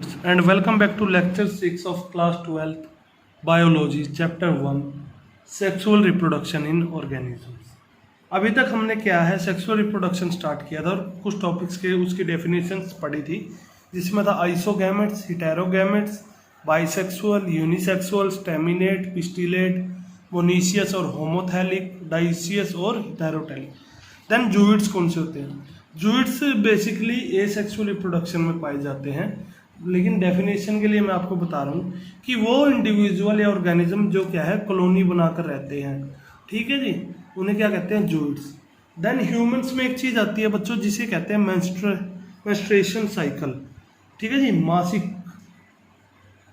and welcome back to lecture 6 of class 12th biology chapter 1 sexual reproduction in organisms। अभी तक हमने क्या है सेक्सुअल रिप्रोडक्शन स्टार्ट किया था और कुछ टॉपिक्स के उसकी डेफिनेशंस पढ़ी थी, जिसमें था आइसोगैमेट्स, हिटेरोगैमेट्स, बाइसेक्सुअल, यूनिसेक्सुअल, स्टेमिनेट, पिस्टिलेट, मोनीशियस और होमोथैलिक, डाइसियस और हेटेरोटैलिक। देन जूइड्स कौन से होते हैं? जूइड्स बेसिकली एसेक्सुअल रिप्रोडक्शन में पाए जाते हैं, लेकिन डेफिनेशन के लिए मैं आपको बता रहा हूँ कि वो इंडिविजुअल या ऑर्गेनिज्म जो क्या है कॉलोनी बनाकर रहते हैं, ठीक है जी, उन्हें क्या कहते हैं? जूइड्स। देन ह्यूमंस में एक चीज़ आती है बच्चों जिसे कहते हैं मेंस्ट्रुएशन साइकिल, ठीक है जी,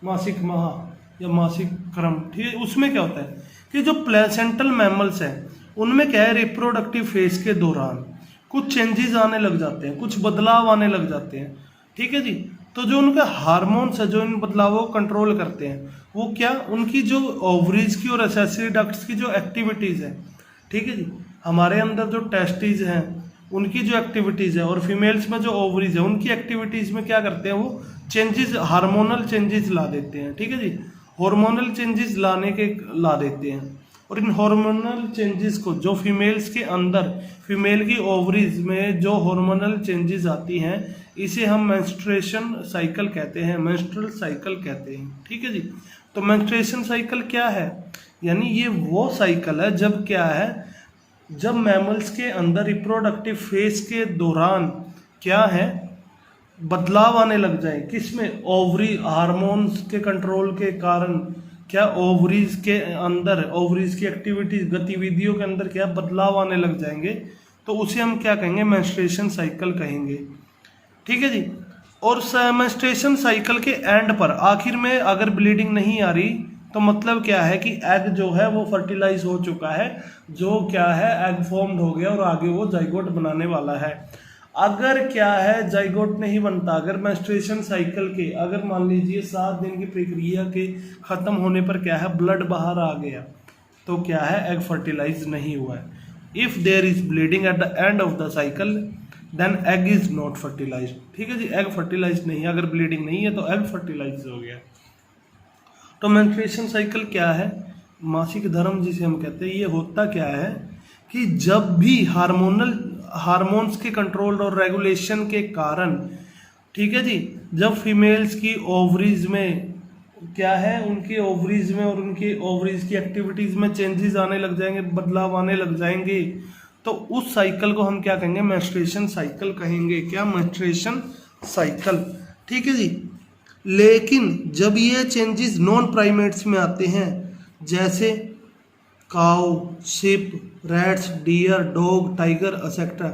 मासिक माह या मासिक क्रम, ठीक है। उसमें क्या होता है कि जो प्लेसेंटल मैमल्स हैं उनमें क्या है रिप्रोडक्टिव फेज के दौरान कुछ चेंजेस आने लग जाते हैं, कुछ बदलाव आने लग जाते हैं, ठीक है जी। तो जो उनके हार्मोन्स है जो इन बदलावों को कंट्रोल करते हैं वो क्या, उनकी जो ओवरीज की और एसेसरी डक्ट्स की जो एक्टिविटीज़ है, ठीक है जी, हमारे अंदर जो टेस्टिस हैं उनकी जो एक्टिविटीज़ है और फीमेल्स में जो ओवरीज है उनकी एक्टिविटीज़ में क्या करते हैं, वो चेंजेस, हार्मोनल चेंजेस ला देते हैं, ठीक है जी, हार्मोनल चेंजेस ला देते हैं। और इन हार्मोनल चेंजेस को जो फीमेल्स के अंदर, फीमेल की ओवरीज में जो हार्मोनल चेंजेस आती हैं इसे हम मेंस्ट्रुएशन साइकिल कहते हैं, मेंस्ट्रुअल साइकिल कहते हैं, ठीक है जी। तो मेंस्ट्रुएशन साइकिल क्या है? यानी ये वो साइकिल है जब क्या है, जब मैमल्स के अंदर रिप्रोडक्टिव फेज के दौरान क्या है बदलाव आने लग जाए, किसमें? ओवरी हार्मोन्स के कंट्रोल के कारण क्या ओवरीज के अंदर, ओवरीज की एक्टिविटीज, गतिविधियों के अंदर क्या बदलाव आने लग जाएंगे, तो उसे हम क्या कहेंगे? मेंस्ट्रुएशन साइकिल कहेंगे, ठीक है जी। और मेंस्ट्रुएशन साइकिल के एंड पर, आखिर में अगर ब्लीडिंग नहीं आ रही तो मतलब क्या है कि एग जो है वो फर्टिलाइज हो चुका है, जो क्या है एग फॉर्म्ड हो गया और आगे वो जाइगोट बनाने वाला है। अगर क्या है जाइगोट नहीं बनता, अगर मेंस्ट्रुएशन साइकिल के, अगर मान लीजिए 7 दिन की प्रक्रिया के खत्म होने पर क्या है ब्लड बाहर आ गया, तो क्या है एग फर्टिलाइज नहीं हुआ है। If there is bleeding at the end of the cycle then egg is not fertilise, ठीक है जी, एग फर्टिलाइज नहीं है, अगर ब्लीडिंग नहीं है तो एग फर्टिलाइज हो गया। तो मेंस्ट्रुएशन साइकिल क्या है? मासिक धर्म जिसे हम कहते हैं, ये होता क्या है कि जब भी हार्मोन्स के कंट्रोल और रेगुलेशन के कारण, ठीक है जी, जब फीमेल्स की ओवरीज में क्या है, उनकी ओवरीज में और उनकी ओवरीज की एक्टिविटीज में चेंजेस आने लग जाएंगे, बदलाव आने लग जाएंगे, तो उस साइकिल को हम क्या कहेंगे? मेंस्ट्रुएशन साइकिल कहेंगे। क्या? मेंस्ट्रुएशन साइकिल, ठीक है जी। लेकिन जब ये चेंजेस नॉन प्राइमेट्स में आते हैं, जैसे cow, sheep, rats, deer, dog, tiger etcetera,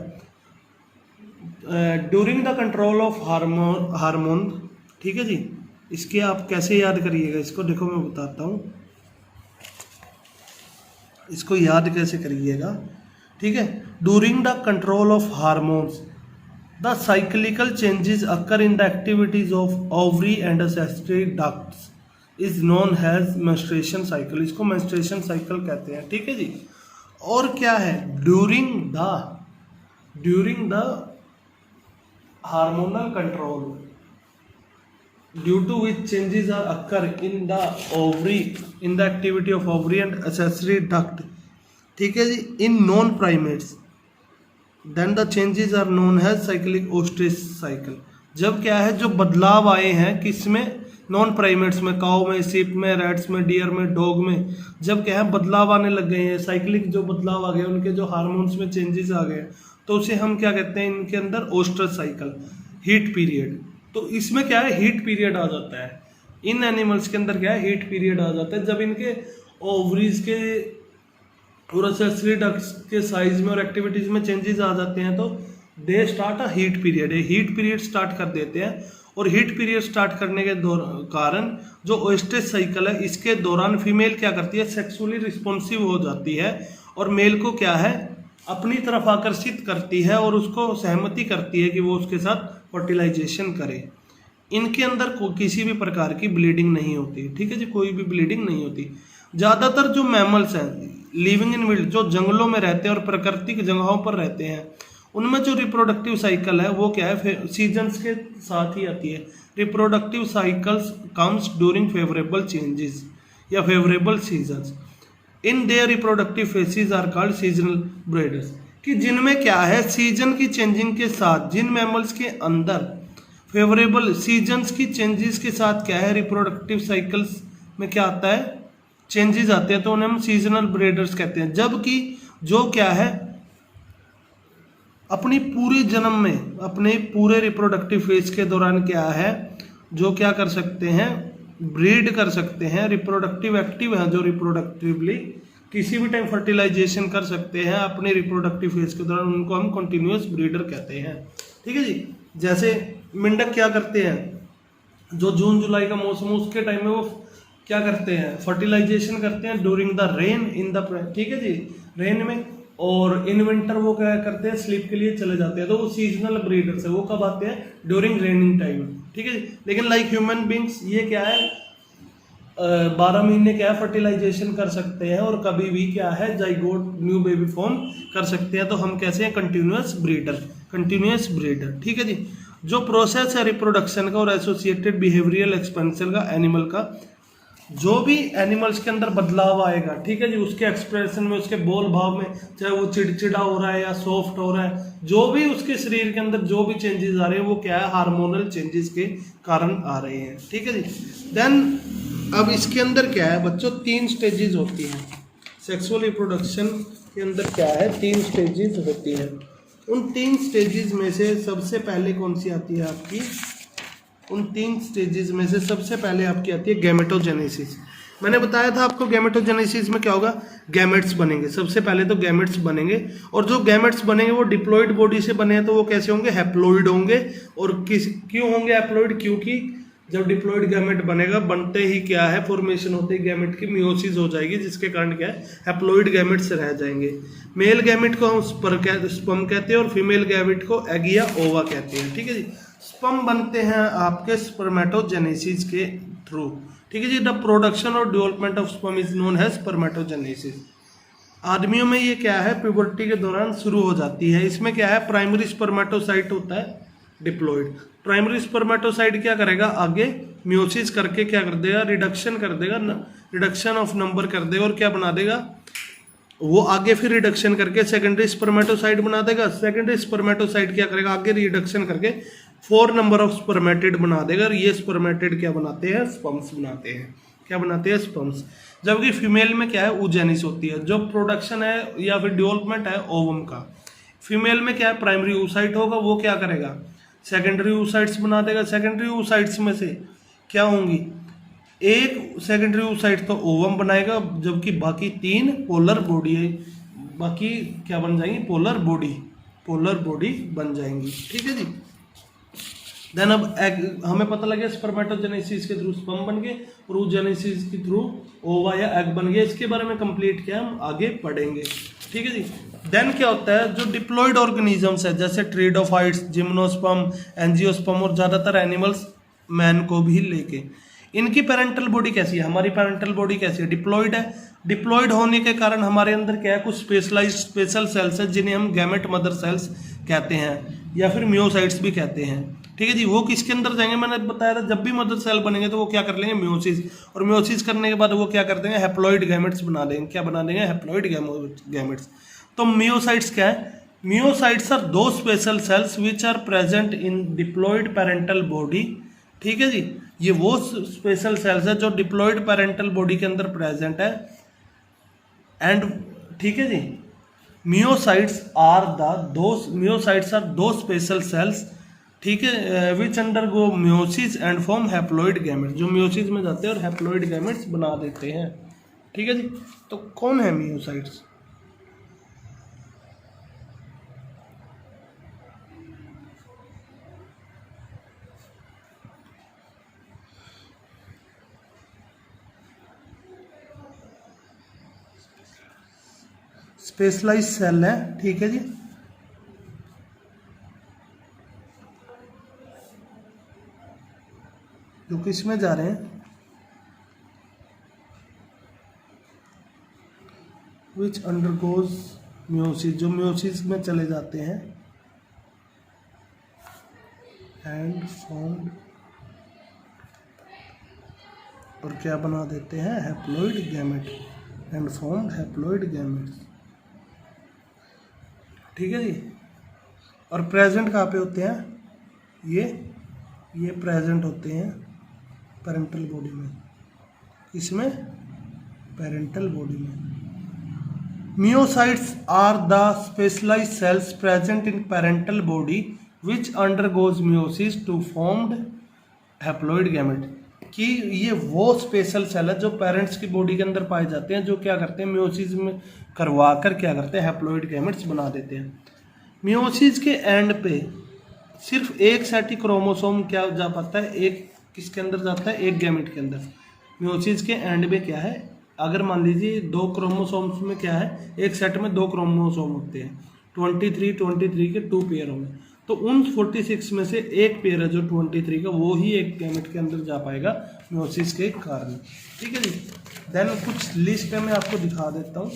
during the control of hormone, ठीक है जी। इसके आप कैसे याद करिएगा, इसको देखो मैं बताता हूँ, इसको याद कैसे करिएगा, ठीक है। During the control of hormones the cyclical changes occur in the activities of ovary and accessory ducts is known as menstruation cycle, इसको मेंस्ट्रुएशन साइकिल कहते हैं, ठीक है जी। और क्या है? During the hormonal control due to which changes are occur in the ovary, in the activity of ovary and accessory duct, ठीक है जी, in non primates then the changes are known as cyclic oestrous cycle. जब क्या है जो बदलाव आए हैं किसमें? नॉन प्राइमेट्स में, काऊ में, शिप में, रैट्स में, डियर में, डॉग में, जब क्या है बदलाव आने लग गए हैं, साइक्लिक जो बदलाव आ गए, उनके जो हार्मोन्स में चेंजेस आ गए, तो उसे हम क्या कहते हैं इनके अंदर? ओस्ट्रेज साइकिल, हीट पीरियड। तो इसमें क्या है हीट पीरियड आ जाता है, इन एनिमल्स के अंदर क्या है हीट पीरियड आ जाता है, जब इनके ओवरीज के और एसेसरी डक्ट्स के साइज में और एक्टिविटीज में चेंजेस आ जाते हैं, तो they start a heat period, heat period start कर देते हैं। और हीट पीरियड स्टार्ट करने के कारण जो ओस्ट्रेज साइकिल है इसके दौरान फीमेल क्या करती है? सेक्सुअली रिस्पॉन्सिव हो जाती है और मेल को क्या है अपनी तरफ आकर्षित करती है और उसको सहमति करती है कि वो उसके साथ फर्टिलाइजेशन करे। इनके अंदर किसी भी प्रकार की ब्लीडिंग नहीं होती, ठीक है जी, कोई भी ब्लीडिंग नहीं होती। ज़्यादातर जो मैमल्स हैं लिविंग इन विल्ड, जो जंगलों में रहते हैं और प्राकृतिक जगहों पर रहते हैं, उनमें जो रिप्रोडक्टिव साइकिल है वो क्या है, सीजन्स के साथ ही आती है। Reproductive cycles comes during favourable changes या favourable seasons, in their reproductive phases are called seasonal breeders. कि जिनमें क्या है, सीजन की चेंजिंग के साथ, जिन मैमल्स के अंदर फेवरेबल सीजन्स की चेंजेस के साथ क्या है, रिप्रोडक्टिव साइकिल्स में क्या आता है, चेंजेस आते हैं, तो उन्हें हम सीजनल ब्रीडर्स कहते हैं। जबकि जो क्या है, अपनी पूरी जन्म में, अपने पूरे रिप्रोडक्टिव फेज के दौरान क्या है, जो क्या कर सकते हैं, ब्रीड कर सकते हैं, रिप्रोडक्टिव एक्टिव है, जो रिप्रोडक्टिवली किसी भी टाइम फर्टिलाइजेशन कर सकते हैं अपने रिप्रोडक्टिव फेज के दौरान, उनको हम कंटिन्यूअस ब्रीडर कहते हैं। ठीक है जी। जैसे मेंढक क्या करते हैं, जो जून जुलाई का मौसम उसके टाइम में वो क्या करते हैं, फर्टिलाइजेशन करते हैं during the rain in the, ठीक है जी, रेन में। और इन विंटर वो क्या करते हैं, स्लीप के लिए चले जाते हैं, तो वो सीजनल ब्रीडर्स है। वो कब आते हैं, ड्यूरिंग रेनिंग टाइम। ठीक है जी। लेकिन लाइक ह्यूमन बींग्स ये क्या है, 12 महीने क्या है फर्टिलाइजेशन कर सकते हैं, और कभी भी क्या है जाइगोट न्यू बेबी फॉर्म कर सकते हैं, तो हम कैसे हैं, कंटिन्यूअस ब्रीडर, कंटिन्यूअस ब्रीडर। ठीक है जी। जो प्रोसेस है रिप्रोडक्शन का और एसोसिएटेड बिहेवियरल एक्सपेंशन का एनिमल का, जो भी एनिमल्स के अंदर बदलाव आएगा, ठीक है जी, उसके एक्सप्रेशन में, उसके बोल भाव में, चाहे वो चिड़चिड़ा हो रहा है या सॉफ्ट हो रहा है, जो भी उसके शरीर के अंदर जो भी चेंजेस आ रहे हैं, वो क्या है, हार्मोनल चेंजेस के कारण आ रहे हैं। ठीक है जी। देन अब इसके अंदर क्या है बच्चों, 3 स्टेजेस होती हैं सेक्सुअल रिप्रोडक्शन के अंदर। क्या है, 3 स्टेजेस होती हैं। उन 3 स्टेजेस में से सबसे पहले कौन सी आती है आपकी, उन 3 स्टेजेस में से सबसे पहले आपकी आती है गैमेटोजेनेसिस। मैंने बताया था आपको गैमेटोजेनेसिस में क्या होगा, गैमेट्स बनेंगे। सबसे पहले तो गैमेट्स बनेंगे, और जो गैमेट्स बनेंगे वो डिप्लॉइड बॉडी से बने हैं, तो वो कैसे होंगे, हैप्लॉइड होंगे। और क्यों होंगे हैप्लॉइड, क्योंकि जब डिप्लॉइड गैमेट बनेगा, बनते ही क्या है, फॉर्मेशन होते ही गैमेट की मियोसिस हो जाएगी, जिसके कारण क्या है, हैप्लॉइड गैमेट्स रह जाएंगे। मेल गैमेट को हम स्पर्म कहते हैं, और फीमेल गैमेट को एग या ओवा कहते हैं। ठीक है जी। स्पर्म बनते हैं आपके स्पर्मेटोजेनेसिस के थ्रू। ठीक है जी। द प्रोडक्शन और development of sperm is known है स्पर्मेटोजेनेसिस। आदमियों में ये क्या है, प्यूबर्टी के दौरान शुरू हो जाती है। इसमें क्या है, प्राइमरी स्पर्मेटोसाइट होता है डिप्लॉइड। प्राइमरी स्पर्मेटोसाइट क्या करेगा, आगे मियोसिस करके क्या कर देगा, रिडक्शन कर देगा, रिडक्शन ऑफ नंबर कर देगा, और क्या बना देगा, वो आगे फिर रिडक्शन करके सेकेंडरी स्पर्मेटोसाइट बना देगा। सेकेंडरी स्पर्मेटोसाइट क्या करेगा, आगे रिडक्शन करके 4 नंबर ऑफ स्पर्मेटिड बना देगा, और ये स्पर्मेटिड क्या बनाते हैं, स्पर्म्स बनाते हैं। क्या बनाते हैं, स्पर्म्स। जबकि फीमेल में क्या है, oogenesis होती है। जो प्रोडक्शन है या फिर डेवलपमेंट है ओवम का। फीमेल में क्या है, प्राइमरी oocyte होगा, वो क्या करेगा, सेकेंडरी oocytes बना देगा। सेकेंडरी oocytes में से क्या होंगी, एक सेकेंडरी oocyte तो ओवम बनाएगा, जबकि बाकी 3 पोलर बॉडी है, बाकी क्या बन जाएंगी, पोलर बॉडी बन जाएंगी। ठीक है जी। देन अब एग, हमें पता लगे स्पर्मेटोजेनेसिस के थ्रू स्पर्म बन गए, और oogenesis के थ्रू ओवा या एग बन गया। इसके बारे में कंप्लीट किया, हम आगे पढ़ेंगे। ठीक है जी। देन क्या होता है, जो डिप्लॉइड ऑर्गेनिजम्स है, जैसे ट्रिडोफाइट्स, जिम्नोस्पर्म, एंजियोस्पर्म, और ज़्यादातर एनिमल्स मैन को भी लेके, इनकी पेरेंटल बॉडी कैसी है, हमारी पेरेंटल बॉडी कैसी है, डिप्लॉइड है। डिप्लॉइड होने के कारण हमारे अंदर क्या है, कुछ स्पेशल सेल्स है, जिन्हें हम गैमेट मदर सेल्स कहते हैं, या फिर मियोसाइट्स भी कहते हैं। ठीक है जी। वो किसके अंदर जाएंगे, मैंने बताया था, जब भी मदर सेल बनेंगे तो वो क्या कर लेंगे, मियोसिस, और मियोसिस करने के बाद वो क्या कर देंगे, हैप्लॉइड गैमेट्स बना देंगे। क्या बना देंगे, हैप्लॉइड गैमेट्स। तो मियोसाइट्स क्या है, मियोसाइट्स आर दो special cells which are present in diploid parental body. ठीक है जी। ये वो स्पेशल सेल्स है जो डिप्लॉइड पेरेंटल बॉडी के अंदर प्रेजेंट है। एंड ठीक है जी, मियोसाइट्स आर दो स्पेशल सेल्स, ठीक है, which undergo meiosis and form haploid gametes, जो मियोसिस में जाते हैं और हैप्लॉइड गैमेट्स बना देते हैं। ठीक है जी। तो कौन है मियोसाइट्स, स्पेशलाइज सेल है। ठीक है जी। जो किस में जा रहे हैं, विच अंडरगोज मियोसिस, जो मियोसिस में चले जाते हैं। एंड फॉर्म्ड, और क्या बना देते हैं, haploid gamete, and formed haploid gametes. ठीक है जी। और प्रेजेंट कहाँ पे होते हैं, ये प्रेजेंट होते हैं पेरेंटल बॉडी में, इसमें पेरेंटल बॉडी में। Meiocytes are the specialised cells present in parental body which undergoes meiosis to formed haploid gamete, कि ये वो स्पेशल सेल है जो पेरेंट्स की बॉडी के अंदर पाए जाते हैं, जो क्या करते हैं, मियोसिस में करवा कर क्या करते हैं, हैप्लॉइड गैमेट्स बना देते हैं। मियोसिस के एंड पे सिर्फ एक सेट ही क्रोमोसोम क्या जा पाता है, एक किसके अंदर जाता है, एक गैमेट के अंदर। मियोसिस के एंड में क्या है, अगर मान लीजिए 2 क्रोमोसोम्स में क्या है, एक सेट में 2 क्रोमोसोम होते हैं, 23 के 2 पेयर होंगे, तो उन 46 में से एक पेयर है जो 23 का, वो ही एक गैमेट के अंदर जा पाएगा मियोसिस के कारण। ठीक है जी। देन कुछ लिस्ट है मैं आपको दिखा देता हूँ।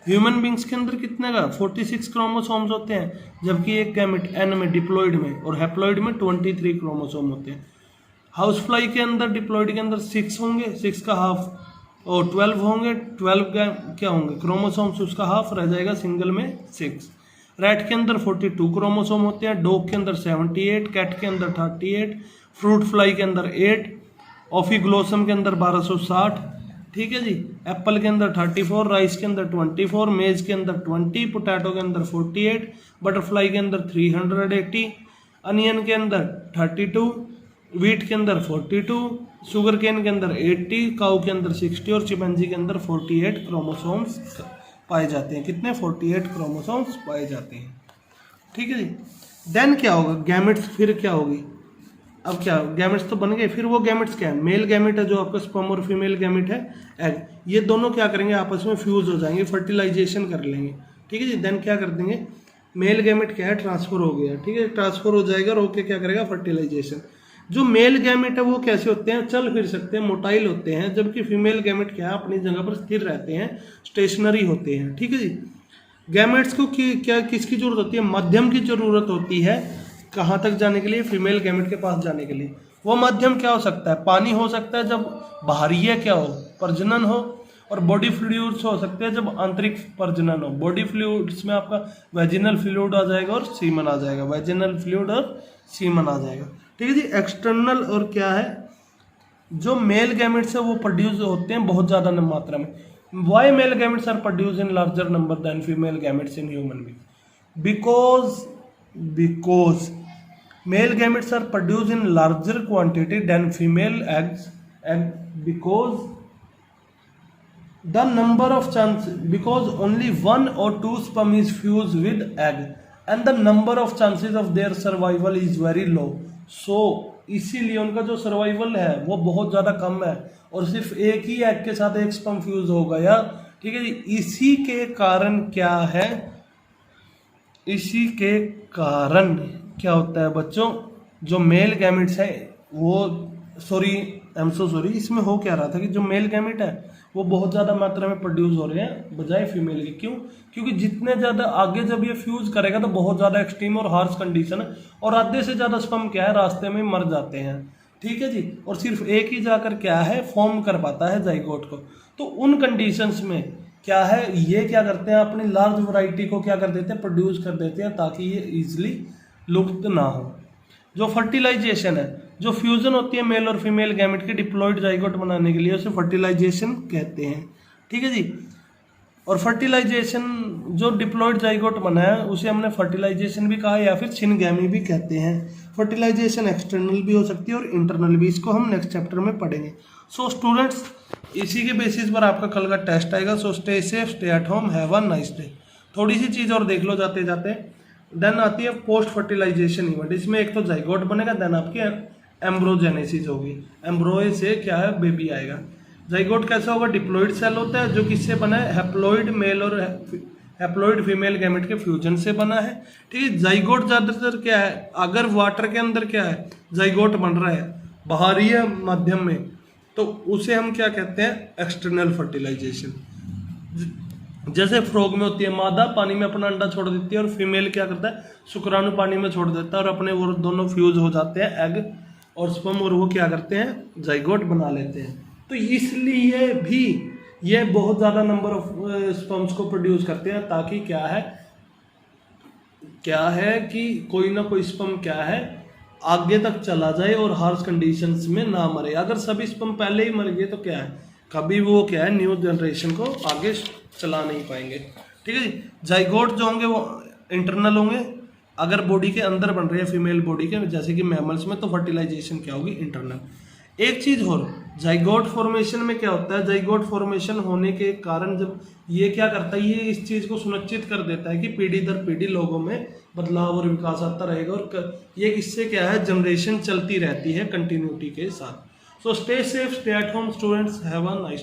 ह्यूमन बींग्स के अंदर कितने का 46 क्रोमोसोम्स होते हैं, जबकि एक गैमेट एन में डिप्लॉइड में और हैप्लॉइड में 23 क्रोमोसोम होते हैं। हाउस फ्लाई के अंदर डिप्लॉइड के अंदर 6 होंगे, 6 का हाफ, और 12 होंगे, 12 क्या होंगे क्रोमोसोम्स, उसका हाफ रह जाएगा सिंगल में 6। रैट के अंदर 42 क्रोमोसोम होते हैं, डॉग के अंदर 78, कैट के अंदर 38, फ्रूट फ्लाई के अंदर 8, ऑफिग्लोसम के अंदर 1260। ठीक है जी। एप्पल के अंदर 34, राइस के अंदर 24, मेज के अंदर 20, पोटैटो के अंदर 48, बटरफ्लाई के अंदर 380, अनियन के अंदर 32, वीट के अंदर 42, शुगर केन के अंदर 80, काऊ के अंदर 60 और चिंपैंजी के अंदर 48 क्रोमोसोम्स पाए जाते हैं। कितने 48 क्रोमोसोम्स पाए जाते हैं। ठीक है जी। देन क्या होगा, गैमेट्स फिर क्या होगी, अब क्या गैमेट्स तो बन गए, फिर वो गैमेट्स क्या है, मेल गैमेट है जो आपका स्पर्म और फीमेल गैमेट है एग, ये दोनों क्या करेंगे आपस में फ्यूज हो जाएंगे, फर्टिलाइजेशन कर लेंगे। ठीक है जी। देन क्या कर देंगे, मेल गैमेट क्या है, ट्रांसफर हो गया। ठीक है, ट्रांसफर हो जाएगा और होके क्या करेगा, फर्टिलाइजेशन। जो मेल गैमेट है वो कैसे होते हैं, चल फिर सकते हैं, मोटाइल होते हैं, जबकि फीमेल गैमेट क्या है, अपनी जगह पर स्थिर रहते हैं, स्टेशनरी होते हैं। ठीक है जी। गैमेट्स को क्या किसकी जरूरत होती है, माध्यम की जरूरत होती है, कहाँ तक जाने के लिए, फीमेल गैमेट के पास जाने के लिए। वो माध्यम क्या हो सकता है, पानी हो सकता है जब बाहरीय क्या हो, प्रजनन हो, और बॉडी फ्लूइड्स हो सकते हैं जब आंतरिक प्रजनन हो। बॉडी फ्लूइड्स में आपका वेजिनल फ्लूइड आ जाएगा और सीमन आ जाएगा, वेजिनल फ्लूइड और सीमन आ जाएगा। ठीक है जी। एक्सटर्नल और क्या है, जो मेल गैमेट्स है वो प्रोड्यूस होते हैं बहुत ज़्यादा मात्रा में। Why male gametes are produce in larger number than female gametes in human being, because male gametes are produced in larger quantity than female eggs, because the number of chances, because only 1 or 2 sperm is fused with egg and the number of chances of their survival is very low, so इसीलिए उनका जो survival है वो बहुत ज़्यादा कम है, और सिर्फ एक ही एग के साथ एक स्पर्म फ्यूज हो गया। ठीक है जी। इसी के कारण क्या है, इसी के कारण क्या होता है बच्चों, जो मेल गैमेट्स है वो इसमें हो क्या रहा था कि जो मेल गैमेट है वो बहुत ज़्यादा मात्रा में प्रोड्यूस हो रहे हैं बजाय फीमेल के। क्यों, क्योंकि जितने ज़्यादा आगे जब ये फ्यूज करेगा तो बहुत ज़्यादा एक्सट्रीम और हार्श कंडीशन है, और आधे से ज़्यादा स्पर्म क्या है, रास्ते में मर जाते हैं। ठीक है जी। और सिर्फ एक ही जाकर क्या है, फॉर्म कर पाता है जाइगोट को। तो उन कंडीशंस में क्या है, ये क्या करते हैं, अपनी लार्ज वैरायटी को क्या कर देते हैं, प्रोड्यूस कर देते हैं, ताकि ये इजीली लुप्त ना हो। जो फर्टिलाइजेशन है, जो फ्यूजन होती है मेल और फीमेल गैमेट के डिप्लॉइड जाइगोट बनाने के लिए, उसे फर्टिलाइजेशन कहते हैं। ठीक है जी। और फर्टिलाइजेशन, जो डिप्लॉइड जाइगोट बना है उसे हमने फर्टिलाइजेशन भी कहा या फिर सिनगैमी भी कहते हैं। फर्टिलाइजेशन एक्सटर्नल भी हो सकती है और इंटरनल भी, इसको हम नेक्स्ट चैप्टर में पढ़ेंगे। सो स्टूडेंट्स, इसी के बेसिस पर आपका कल का टेस्ट आएगा। So stay safe, stay at home, have a nice day. थोड़ी सी चीज़ और देख लो जाते जाते। देन आती है पोस्ट फर्टिलाइजेशन इवेंट। इसमें एक तो जाइगोट बनेगा, देन आपकी एम्ब्रोजेनेसिस होगी, एम्ब्रोए से क्या है, बेबी आएगा। जाइगोट कैसा होगा, डिप्लॉइड सेल होता है जो किससे बना है, हैप्लॉइड मेल और हैप्लॉइड फीमेल गैमेट के फ्यूजन से बना है। ठीक है। जाइगोट ज़्यादातर क्या है, अगर वाटर के अंदर क्या है, जाइगोट बन रहा है बाहरी माध्यम में, तो उसे हम क्या कहते हैं, एक्सटर्नल फर्टिलाइजेशन। जैसे फ्रॉग में होती है, मादा पानी में अपना अंडा छोड़ देती है और फीमेल क्या करता है, शुक्राणु पानी में छोड़ देता है और अपने वो दोनों फ्यूज हो जाते हैं एग और स्पर्म, और वो क्या करते हैं, जाइगोट बना लेते हैं। तो इसलिए भी ये बहुत ज़्यादा नंबर ऑफ स्पर्म्स को प्रोड्यूस करते हैं, ताकि क्या है कि कोई ना कोई स्पर्म क्या है आगे तक चला जाए और हार्श कंडीशंस में ना मरे। अगर सभी स्पर्म पहले ही मर गए तो क्या है, कभी वो क्या है न्यू जनरेशन को आगे चला नहीं पाएंगे। ठीक है जी। जाइगोट जो होंगे वो इंटरनल होंगे, अगर बॉडी के अंदर बन रहे हैं फीमेल बॉडी के, जैसे कि मैमल्स में, तो फर्टिलाइजेशन क्या होगी, इंटरनल। एक चीज और, जाइगोट फॉर्मेशन में क्या होता है, जाइगोट फॉर्मेशन होने के कारण जब ये क्या करता है, ये इस चीज को सुनिश्चित कर देता है कि पीढ़ी दर पीढ़ी लोगों में बदलाव और विकास आता रहेगा, और ये इससे क्या है, जनरेशन चलती रहती है कंटिन्यूटी के साथ। So stay safe, stay at home students, have a nice